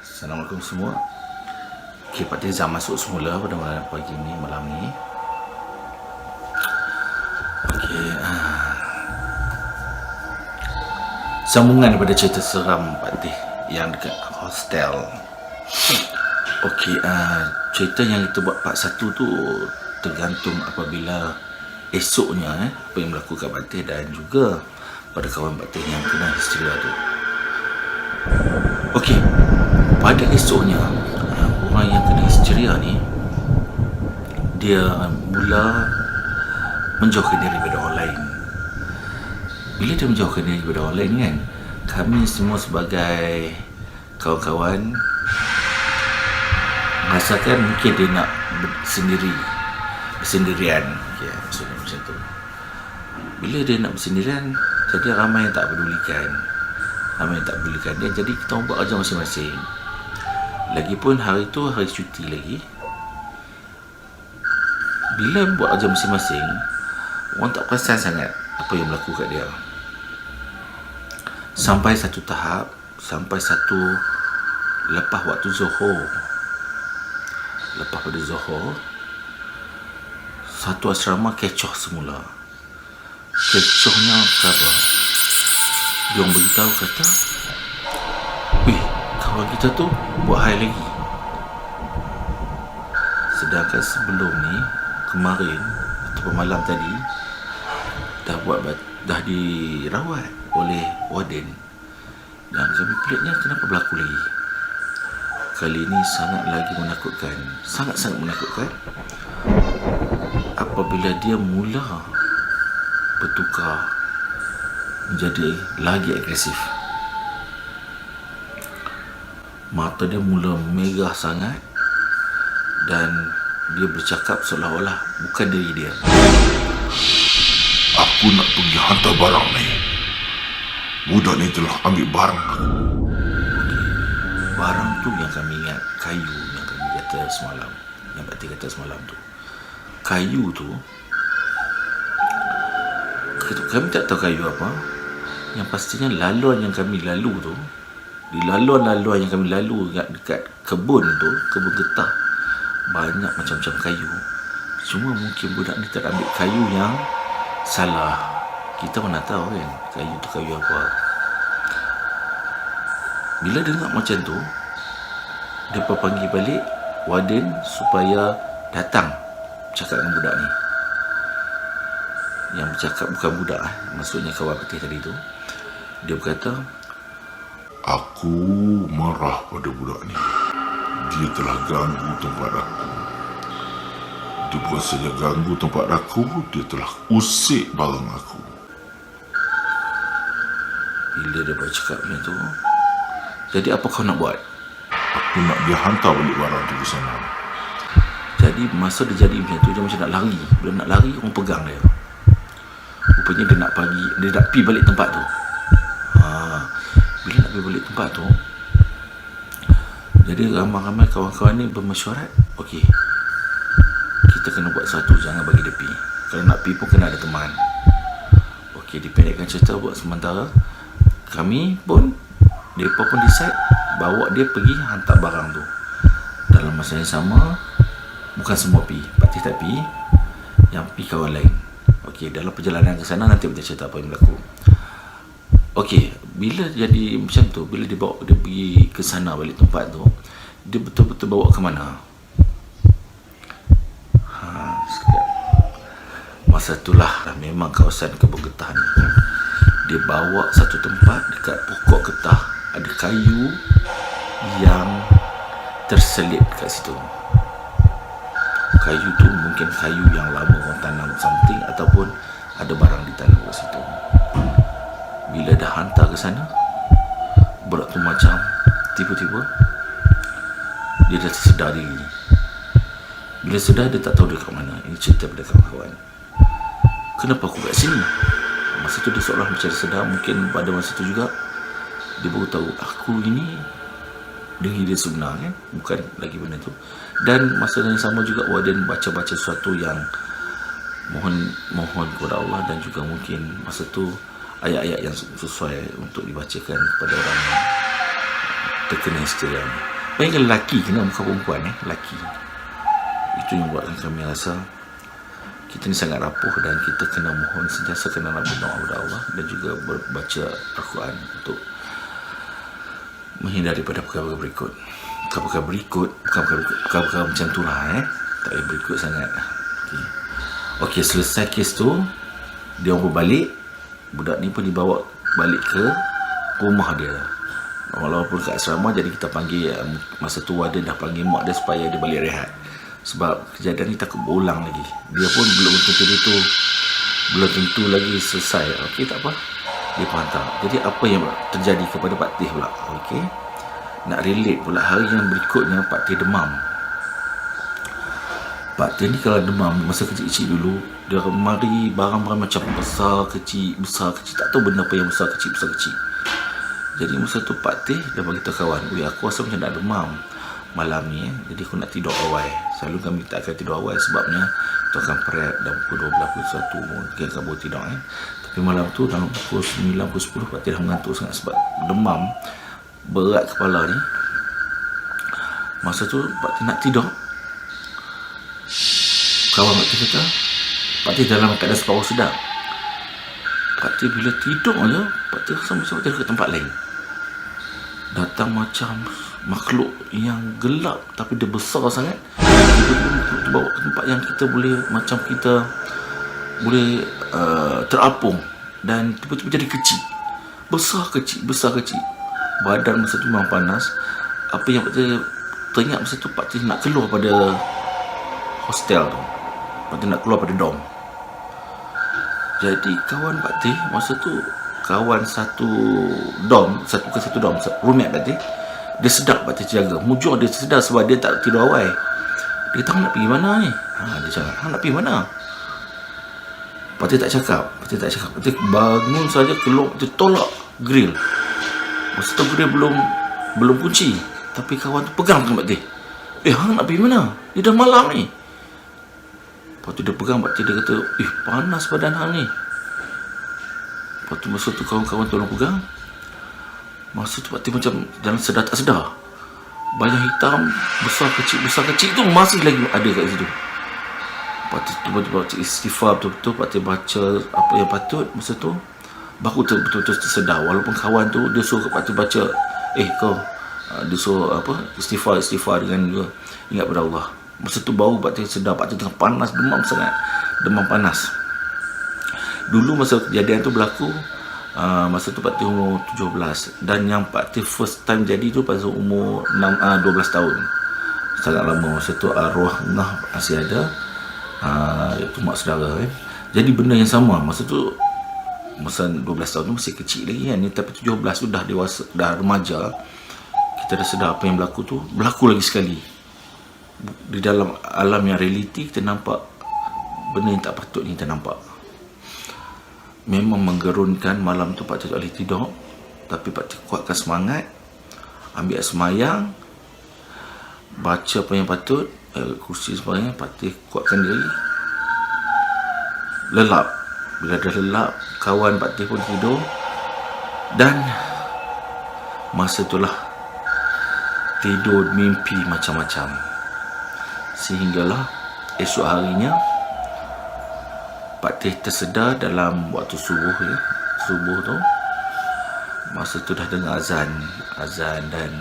Assalamualaikum semua. Okay, Pak Teza masuk semula pada pagi ni, malam ni. Okay, sambungan daripada cerita seram Pak Teh yang dekat hostel. Okay, cerita yang kita buat part 1 tu tergantung apabila esoknya apa yang berlaku kat Pak Teh dan juga pada kawan Pak Teh yang kena histeria tu. Okey, pada esoknya orang yang kena histeria ni dia mula menjauhkan diri daripada orang lain. Bila dia menjauhkan diri daripada orang lain kan, kami semua sebagai kawan-kawan merasakan mungkin dia nak bersendirian. Okay, maksudnya macam tu. Bila dia nak bersendirian, jadi ramai yang tak pedulikan dia. Jadi kita orang buat kerja masing-masing. Lagipun hari tu hari cuti lagi. Bila buat kerja masing-masing, orang tak perasan sangat apa yang berlaku kat dia. Sampai satu tahap, lepas waktu Zuhur. Lepas pada Zuhur, satu asrama kecoh semula. Kecohnya apa? Dia orang beritahu kata, "Weh, kawan kita tu buat hal lagi." Sedangkan sebelum ni, kemarin atau malam tadi dah dirawat oleh warden. Dan kami peliknya kenapa berlaku lagi. Kali ini sangat lagi menakutkan. Sangat-sangat menakutkan. Apabila dia mula bertukar menjadi lagi agresif. Mata dia mula megah sangat dan dia bercakap seolah-olah bukan diri dia. Aku nak pergi hantar barang ni. Budak ni telah ambil barang aku. Barang tu yang kami ingat, kayu yang kami kata semalam, yang Pak Teh kata semalam tu. Kayu tu, kami tak tahu kayu apa. Yang pastinya laluan yang kami lalu tu, di laluan-laluan yang kami lalu dekat kebun tu, kebun getah, banyak macam-macam kayu. Cuma mungkin budak ni tak ambil kayu yang salah. Kita mana tahu kan kayu tu kayu apa. Bila dengar macam tu, dia panggil balik warden supaya datang cakap dengan budak ni. Yang bercakap bukan budak, maksudnya kawan putih tadi tu. Dia berkata, Aku marah pada budak ni. Dia telah ganggu tempat aku. Dia bukan saja ganggu tempat aku, dia telah usik barang aku. Bila dia bercakap macam tu, jadi apa kau nak buat? Aku nak dia hantar balik barang tu ke sana. Jadi masa dia jadi macam tu, dia macam nak lari. Bila nak lari, orang pegang dia. Rupanya dia nak pergi balik tempat tu. Bila nak pergi balik tempat tu, jadi ramai-ramai kawan-kawan ni bermesyuarat, okey, kita kena buat satu, jangan bagi dia pergi. Kalau nak pergi pun kena ada teman. Okey, dipendekkan cerita buat sementara, kami pun, mereka pun decide bawa dia pergi hantar barang tu. Dalam masa yang sama, bukan semua pergi, Pak Teh tak pergi, yang pergi kawan lain. Okey, dalam perjalanan ke sana nanti kita cerita apa yang berlaku. Okey, bila jadi macam tu, bila dia bawa dia pergi ke sana balik tempat tu, dia betul-betul bawa ke mana? Sekejap. Masa itulah memang kawasan kebun getah ni. Dia bawa satu tempat dekat pokok getah, ada kayu yang terselit kat situ. Kayu tu mungkin kayu yang lama orang tanam something ataupun ada barang ditanam kat situ. Bila dah hantar ke sana, budak tu macam tiba-tiba dia dah tersedar diri. Bila sedar, dia tak tahu dia kat mana. Ini cerita pada kawan-kawan. Kenapa aku kat sini? Masa tu dia seolah macam sedar. Mungkin pada masa tu juga dia baru tahu aku ini diri dia sebenar kan, bukan lagi benda tu. Dan masa yang sama juga warden baca-baca sesuatu yang mohon kepada Allah, dan juga mungkin masa tu ayat-ayat yang sesuai untuk dibacakan kepada orang terkena histeria ni. Bayangkan lelaki kena muka perempuan lelaki. Itu yang buatkan kami rasa kita ni sangat rapuh dan kita kena mohon sentiasa kena nak berdoa kepada Allah dan juga baca Al-Quran untuk menghindari pada perkara berikut. Perkara berikut perkara macam tu lah tak payah berikut sangat. Okey, selesai kes tu, dia orang berbalik. Budak ni pun dibawa balik ke rumah dia. Walaupun kat asrama, jadi kita panggil, masa tu warden dah panggil mak dia supaya dia balik rehat. Sebab kejadian ni takut berulang lagi. Dia pun belum tentu lagi selesai. Okey, tak apa, dia pantau. Jadi apa yang terjadi kepada Pak Teh pula? Okey, nak relate pula, hari yang berikutnya Pak Teh demam. Pak Teh ni kalau demam masa kecil-kecil dulu, dia mari barang-barang macam besar kecil, tak tahu benda apa yang besar kecil. Jadi masa tu Pak Teh dia beritahu kawan, aku rasa macam nak demam malam ni jadi aku nak tidur awal. Selalu kami tak akan tidur awal sebabnya kita akan prep dah pukul 12, pukul 1 mungkin akan baru tidur Tapi malam tu dalam pukul 9, pukul 10 Pak Teh dah mengantuk sangat sebab demam berat kepala ni. Masa tu Pak Teh nak tidur, kawan Pak Teh kata Pak Teh dalam keadaan separuh sedar. Pak Teh bila tidur je, Pak Teh rasa macam dia ke tempat lain. Datang macam makhluk yang gelap tapi dia besar sangat. Dia bawa ke tempat yang kita boleh, macam kita boleh terapung, dan tiba-tiba jadi kecil. Besar kecil. Badan masa tu memang panas. Apa yang Pak Teh teringat masa tu, Pak Teh nak keluar pada hostel tu. Pak Teh nak keluar pada dom. Jadi kawan Pak Teh masa tu, kawan satu dom, roommate Pak Teh, dia sedap Pak Teh jaga. Mujur dia sedar sebab dia tak tidur awal. Dia kata, nak pergi mana ni? Dia cakap, nak pergi mana? Pak Teh tak cakap. Pak Teh bangun saja, keluar, Pak Teh tolak grill. Masa tu grill belum kunci, tapi kawan tu pegang Pak Teh. Hang nak pergi mana? Dia dah malam ni. Lepas tu dia pegang Pak Teh, dia kata, panas badan hang ni. Lepas tu masa tu kawan-kawan tolong pegang. Masa tu Pak Teh macam dalam sedar tak sedar. Bayang hitam besar kecil tu masih lagi ada kat situ. Pak Teh tiba-tiba baca istighfar betul-betul. Pak Teh baca apa yang patut. Masa tu baru betul-betul tersedar. Walaupun kawan tu dia suruh Pak Teh baca, kau dia suruh apa, istighfar dengan juga ingat pada Allah. Masa tu baru Pak Teh sedar. Pak Teh tengah panas, demam panas. Dulu masa kejadian tu berlaku, masa tu Pak Teh umur 17, dan yang Pak Teh first time jadi tu pada umur 12 tahun. Sangat lama. Masa tu arwah Nah masih ada, itu mak saudara Jadi benda yang sama. Masa tu, masa 12 tahun tu masih kecil lagi kan, tapi 17 tu dah dewasa, dah remaja. Kita dah sedar apa yang berlaku tu berlaku lagi sekali. Di dalam alam yang realiti, kita nampak benda yang tak patut ni kita nampak. Memang menggerunkan. Malam tu Pak Teh tak boleh tidur, tapi Pak Teh kuatkan semangat, ambil semayang, baca apa yang patut, kursi semayang. Pak Teh kuatkan diri, lelap. Bila dah lelap, kawan Pak Teh pun tidur. Dan masa itulah tidur mimpi macam-macam. Sehinggalah esok harinya Pak Teh tersedar dalam waktu subuh tu. Masa tu dah dengar azan, dan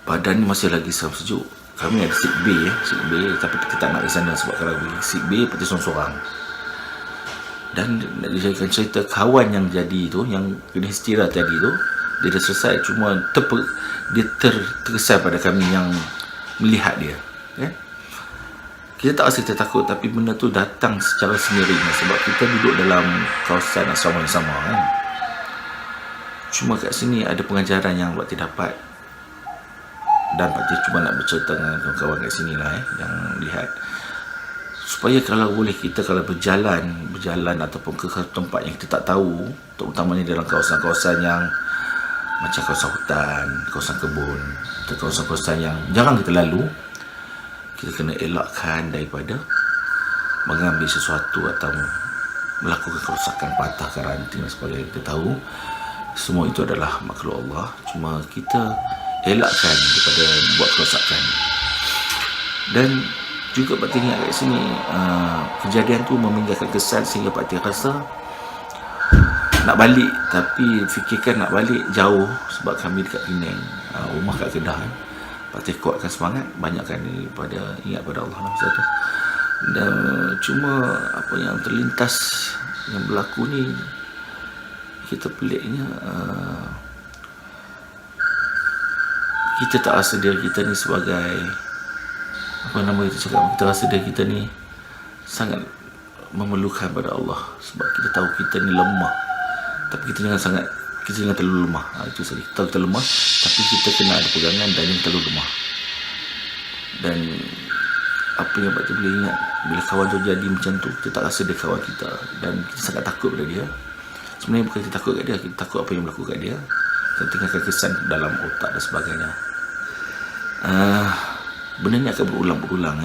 badan ni masih lagi sejuk. Kami ada sick bay, tapi kita tak nak ke sana sebab kalau pergi sick bay Pak Teh sorang-sorang. Dan nak dijadikan cerita, kawan yang jadi tu, yang kena histeria tadi tu, dia dah selesai, cuma dia terkesan pada kami yang melihat dia. Kita tak rasa kita takut, tapi benda tu datang secara sendirinya sebab kita duduk dalam kawasan asrama yang sama Cuma kat sini ada pengajaran yang Pak Teh dapat, dan Pak Teh cuma nak bercerita dengan kawan-kawan kat sini lah yang lihat, supaya kalau boleh kita kalau berjalan ataupun ke tempat yang kita tak tahu, terutamanya dalam kawasan-kawasan yang macam kawasan hutan, kawasan kebun, atau kawasan-kawasan yang jarang kita lalu, kita kena elakkan daripada mengambil sesuatu atau melakukan kerosakan, patah, karantin dan sebagainya. Kita tahu semua itu adalah makhluk Allah, cuma kita elakkan daripada buat kerosakan. Dan juga Pak Teh ingat kat sini, kejadian tu meninggalkan kesan sehingga Pak Teh rasa nak balik, tapi fikirkan nak balik jauh sebab kami dekat Penang, rumah kat Kedah kan. Pak Teh kuatkan semangat, banyakkan daripada ingat pada Allah lah satu. Dan cuma apa yang terlintas yang berlaku ni, kita peliknya, kita tak rasa diri kita ni sebagai apa nama itu cakap, kita rasa diri kita ni sangat memerlukan pada Allah sebab kita tahu kita ni lemah, tapi kita jangan terlalu lemah. Itu saja, kita tahu kita lemah, tapi kita kena ada pegangan dan yang terlalu lemah. Dan apa yang Pak Teh boleh ingat, bila kawan tu jadi macam tu, kita tak rasa dia kawan kita dan kita sangat takut pada dia. Sebenarnya bukan kita takut kat dia, kita takut apa yang berlaku kat dia, kita tinggalkan kesan dalam otak dan sebagainya. Benda ni akan berulang-ulang.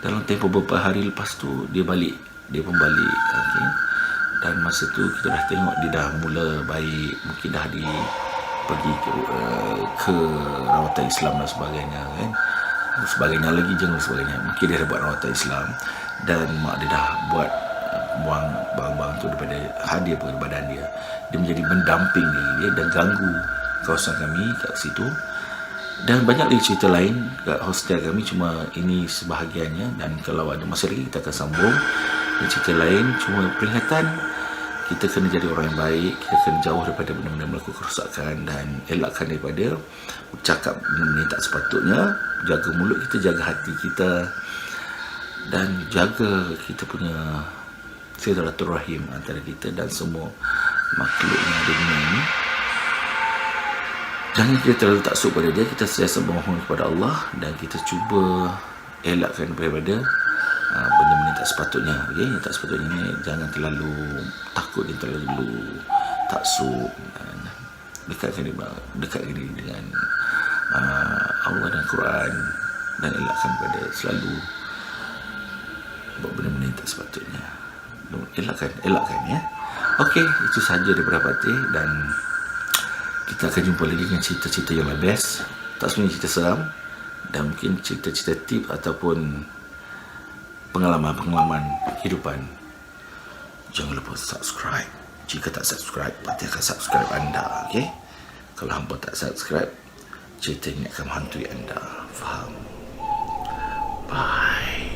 Dalam tempoh beberapa hari lepas tu dia pun balik, okay? Dan masa tu kita dah tengok dia dah mula baik, mungkin dah pergi ke rawatan Islam dan sebagainya kan. Sebagainya lagi, jangan sebagainya, mungkin dia dah buat rawatan Islam dan mak dia dah buat buang barang-barang tu daripada hadiah kepada badan dia. Dia menjadi mendamping dia dan ganggu kawasan kami kat situ. Dan banyak lagi cerita lain kat hostel kami, cuma ini sebahagiannya, dan kalau ada masa lagi kita akan sambung dan cerita lain. Cuma peringatan, kita kena jadi orang yang baik, kita kena jauh daripada benda-benda melakukan kerosakan dan elakkan daripada bercakap benda-benda yang tak sepatutnya. Jaga mulut kita, jaga hati kita, dan jaga kita punya silaturahim antara kita dan semua makhluk yang ada di dunia ini. Jangan kita terlalu taksub pada dia, kita sentiasa memohon kepada Allah dan kita cuba elakkan daripada benda-benda tak sepatutnya. Okay? Yang tak sepatutnya ni, jangan terlalu takut, jangan terlalu taksub, dekatkan diri dengan Allah dan Quran, dan elakkan pada selalu buat benda-benda yang tak sepatutnya. Elakkan ya. Okey, itu sahaja daripada Pak Teh, dan kita akan jumpa lagi dengan cerita-cerita yang lebih best. Tak sebenarnya cerita seram, dan mungkin cerita-cerita tip ataupun pengalaman-pengalaman kehidupan. Jangan lupa subscribe. Jika tak subscribe, Pak Teh akan subscribe anda. Okay? Kalau hampa tak subscribe, cerita ini akan menghantui anda. Faham? Bye.